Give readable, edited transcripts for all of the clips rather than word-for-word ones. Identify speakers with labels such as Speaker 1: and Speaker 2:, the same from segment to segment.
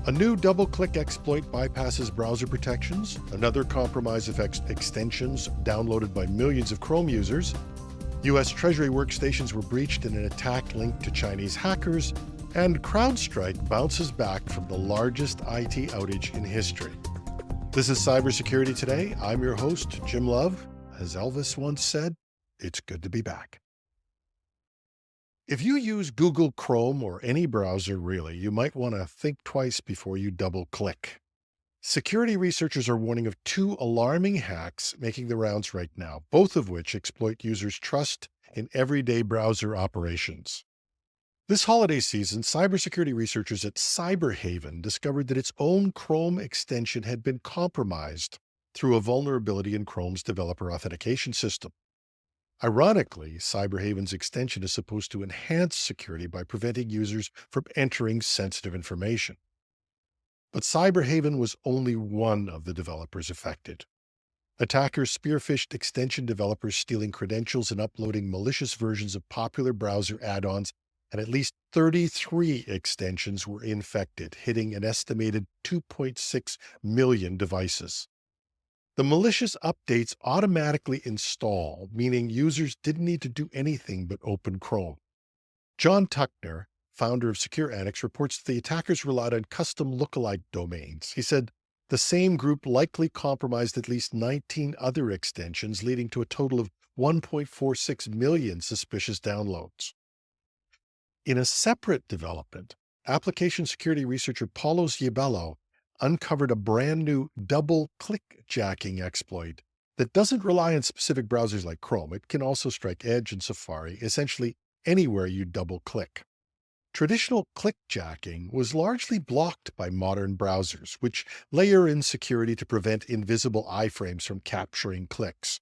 Speaker 1: A new double-click exploit bypasses browser protections. Another compromise affects extensions downloaded by millions of Chrome users. U.S. Treasury workstations were breached in an attack linked to Chinese hackers. And CrowdStrike bounces back from the largest IT outage in history. This is Cybersecurity Today. I'm your host, Jim Love. As Elvis once said, it's good to be back. If you use Google Chrome or any browser really, you might want to think twice before you double-click. Security researchers are warning of two alarming hacks making the rounds right now, both of which exploit users' trust in everyday browser operations. This holiday season, cybersecurity researchers at Cyberhaven discovered that its own Chrome extension had been compromised through a vulnerability in Chrome's developer authentication system. Ironically, Cyberhaven's extension is supposed to enhance security by preventing users from entering sensitive information. But Cyberhaven was only one of the developers affected. Attackers spearphished extension developers, stealing credentials and uploading malicious versions of popular browser add-ons, and at least 33 extensions were infected, hitting an estimated 2.6 million devices. The malicious updates automatically install, meaning users didn't need to do anything but open Chrome. John Tuckner, founder of Secure Annex, reports that the attackers relied on custom lookalike domains. He said the same group likely compromised at least 19 other extensions, leading to a total of 1.46 million suspicious downloads. In a separate development, application security researcher Paulo Giabello uncovered a brand new double-click jacking exploit that doesn't rely on specific browsers like Chrome. It can also strike Edge and Safari, essentially anywhere you double-click. Traditional click jacking was largely blocked by modern browsers, which layer in security to prevent invisible iframes from capturing clicks.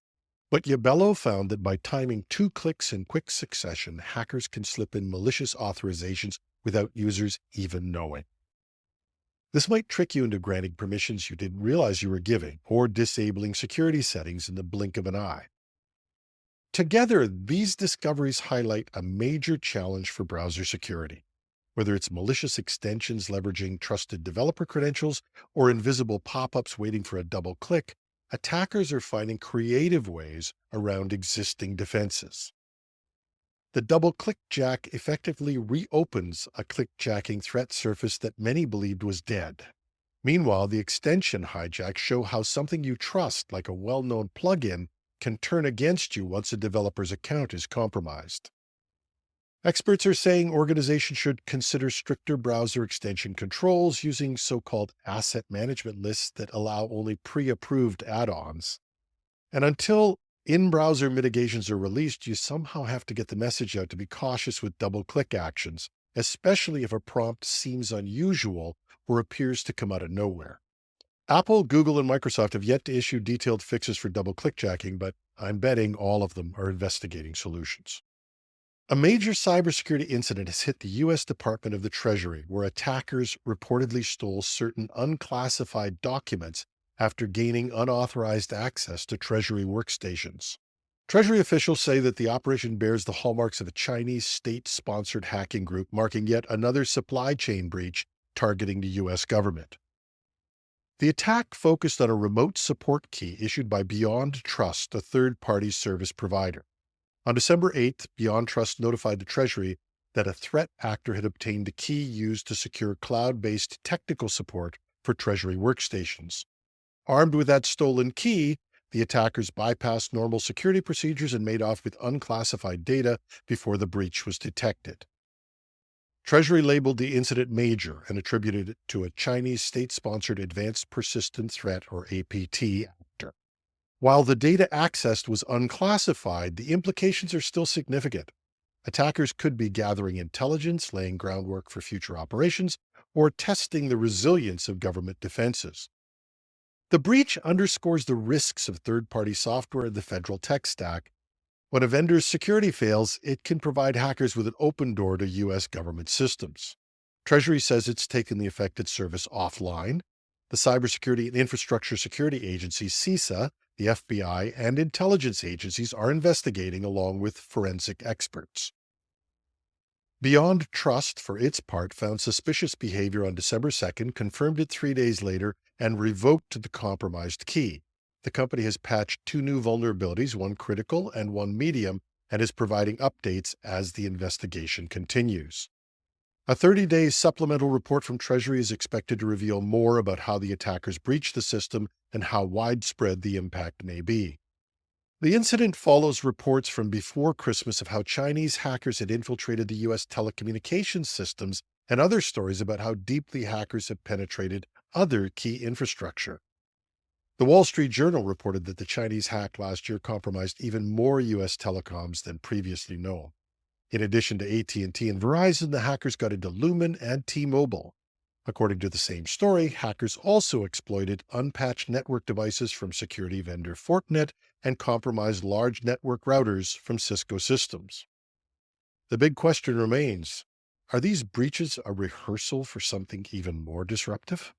Speaker 1: But Giabello found that by timing 2 clicks in quick succession, hackers can slip in malicious authorizations without users even knowing. This might trick you into granting permissions you didn't realize you were giving, or disabling security settings in the blink of an eye. Together, these discoveries highlight a major challenge for browser security. Whether it's malicious extensions leveraging trusted developer credentials or invisible pop-ups waiting for a double click, attackers are finding creative ways around existing defenses. The double-click jack effectively reopens a click-jacking threat surface that many believed was dead. Meanwhile, the extension hijacks show how something you trust, like a well-known plugin, can turn against you once a developer's account is compromised. Experts are saying organizations should consider stricter browser extension controls using so-called asset management lists that allow only pre-approved add-ons. And until in-browser mitigations are released, you somehow have to get the message out to be cautious with double-click actions, especially if a prompt seems unusual or appears to come out of nowhere. Apple, Google, and Microsoft have yet to issue detailed fixes for double-click jacking, but I'm betting all of them are investigating solutions. A major cybersecurity incident has hit the U.S. Department of the Treasury, where attackers reportedly stole certain unclassified documents after gaining unauthorized access to Treasury workstations. Treasury officials say that the operation bears the hallmarks of a Chinese state-sponsored hacking group, marking yet another supply chain breach targeting the U.S. government. The attack focused on a remote support key issued by Beyond Trust, a third-party service provider. On December 8th, Beyond Trust notified the Treasury that a threat actor had obtained the key used to secure cloud-based technical support for Treasury workstations. Armed with that stolen key, the attackers bypassed normal security procedures and made off with unclassified data before the breach was detected. Treasury labeled the incident major and attributed it to a Chinese state-sponsored Advanced Persistent Threat, or APT, actor. While the data accessed was unclassified, the implications are still significant. Attackers could be gathering intelligence, laying groundwork for future operations, or testing the resilience of government defenses. The breach underscores the risks of third-party software in the federal tech stack. When a vendor's security fails, it can provide hackers with an open door to U.S. government systems. Treasury says it's taken the affected service offline. The Cybersecurity and Infrastructure Security Agency, CISA, the FBI, and intelligence agencies are investigating along with forensic experts. Beyond Trust, for its part, found suspicious behavior on December 2nd, confirmed it 3 days later, and revoked the compromised key. The company has patched 2 new vulnerabilities, one critical and one medium, and is providing updates as the investigation continues. A 30-day supplemental report from Treasury is expected to reveal more about how the attackers breached the system and how widespread the impact may be. The incident follows reports from before Christmas of how Chinese hackers had infiltrated the U.S. telecommunications systems and other stories about how deeply hackers have penetrated other key infrastructure. The Wall Street Journal reported that the Chinese hack last year compromised even more U.S. telecoms than previously known. In addition to AT&T and Verizon, the hackers got into Lumen and T-Mobile. According to the same story, hackers also exploited unpatched network devices from security vendor Fortinet and compromised large network routers from Cisco Systems. The big question remains, are these breaches a rehearsal for something even more disruptive?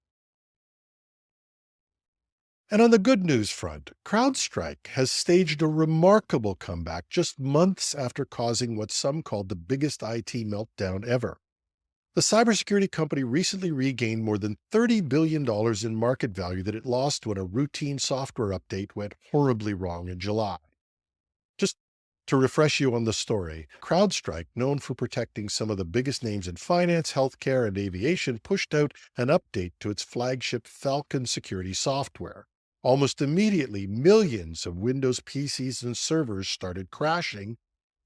Speaker 1: And on the good news front, CrowdStrike has staged a remarkable comeback just months after causing what some called the biggest IT meltdown ever. The cybersecurity company recently regained more than $30 billion in market value that it lost when a routine software update went horribly wrong in July. Just to refresh you on the story, CrowdStrike, known for protecting some of the biggest names in finance, healthcare, and aviation, pushed out an update to its flagship Falcon security software. Almost immediately, millions of Windows PCs and servers started crashing,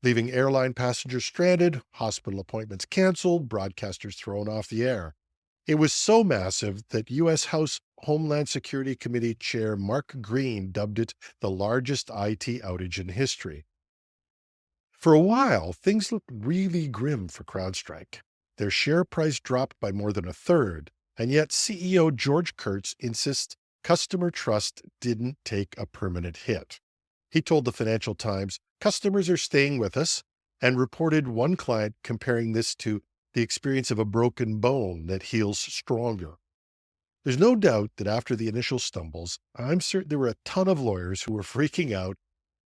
Speaker 1: leaving airline passengers stranded, hospital appointments canceled, broadcasters thrown off the air. It was so massive that U.S. House Homeland Security Committee Chair Mark Green dubbed it the largest IT outage in history. For a while, things looked really grim for CrowdStrike. Their share price dropped by more than a third, and yet CEO George Kurtz insists customer trust didn't take a permanent hit. He told the Financial Times, "Customers are staying with us," and reported one client comparing this to the experience of a broken bone that heals stronger. There's no doubt that after the initial stumbles, I'm certain there were a ton of lawyers who were freaking out,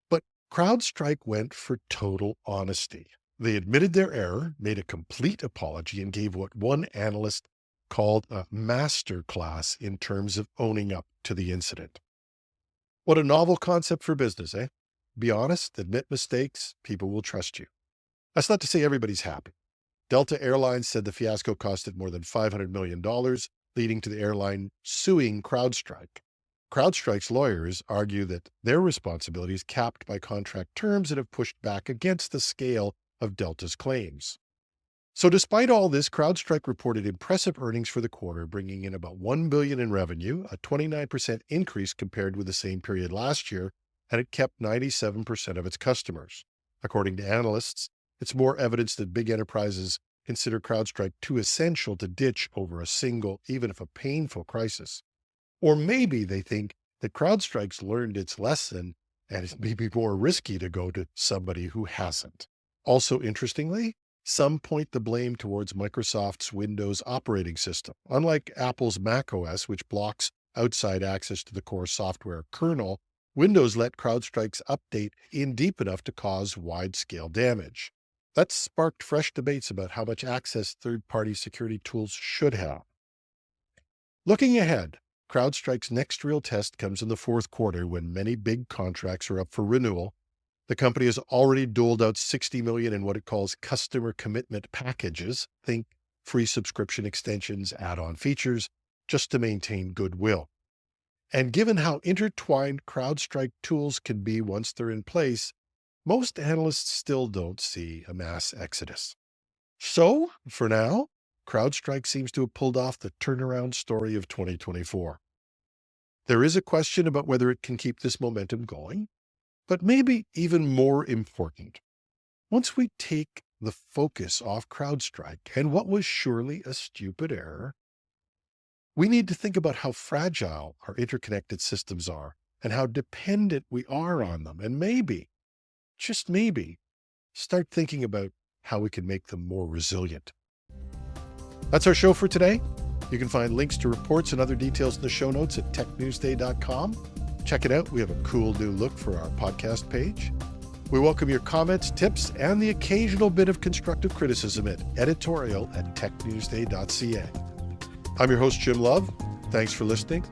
Speaker 1: but CrowdStrike went for total honesty. They admitted their error, made a complete apology, and gave what one analyst called a master class in terms of owning up to the incident. What a novel concept for business, eh? Be honest, admit mistakes, people will trust you. That's not to say everybody's happy. Delta Airlines said the fiasco cost it more than $500 million, leading to the airline suing CrowdStrike. CrowdStrike's lawyers argue that their responsibility is capped by contract terms and have pushed back against the scale of Delta's claims. So despite all this, CrowdStrike reported impressive earnings for the quarter, bringing in about $1 billion in revenue, a 29% increase compared with the same period last year, and it kept 97% of its customers. According to analysts, it's more evidence that big enterprises consider CrowdStrike too essential to ditch over a single, even if a painful crisis. Or maybe they think that CrowdStrike's learned its lesson and it may be more risky to go to somebody who hasn't. Also, interestingly, some point the blame towards Microsoft's Windows operating system. Unlike Apple's macOS, which blocks outside access to the core software kernel, Windows let CrowdStrike's update in deep enough to cause wide-scale damage. That sparked fresh debates about how much access third-party security tools should have. Looking ahead, CrowdStrike's next real test comes in the fourth quarter when many big contracts are up for renewal. The company has already doled out $60 million in what it calls customer commitment packages, think free subscription extensions, add-on features, just to maintain goodwill. And given how intertwined CrowdStrike tools can be once they're in place, most analysts still don't see a mass exodus. So, for now, CrowdStrike seems to have pulled off the turnaround story of 2024. There is a question about whether it can keep this momentum going. But maybe even more important, once we take the focus off CrowdStrike and what was surely a stupid error, we need to think about how fragile our interconnected systems are and how dependent we are on them. And maybe, just maybe, start thinking about how we can make them more resilient. That's our show for today. You can find links to reports and other details in the show notes at technewsday.com. Check it out. We have a cool new look for our podcast page. We welcome your comments, tips, and the occasional bit of constructive criticism at editorial@technewsday.ca. I'm your host, Jim Love. Thanks for listening.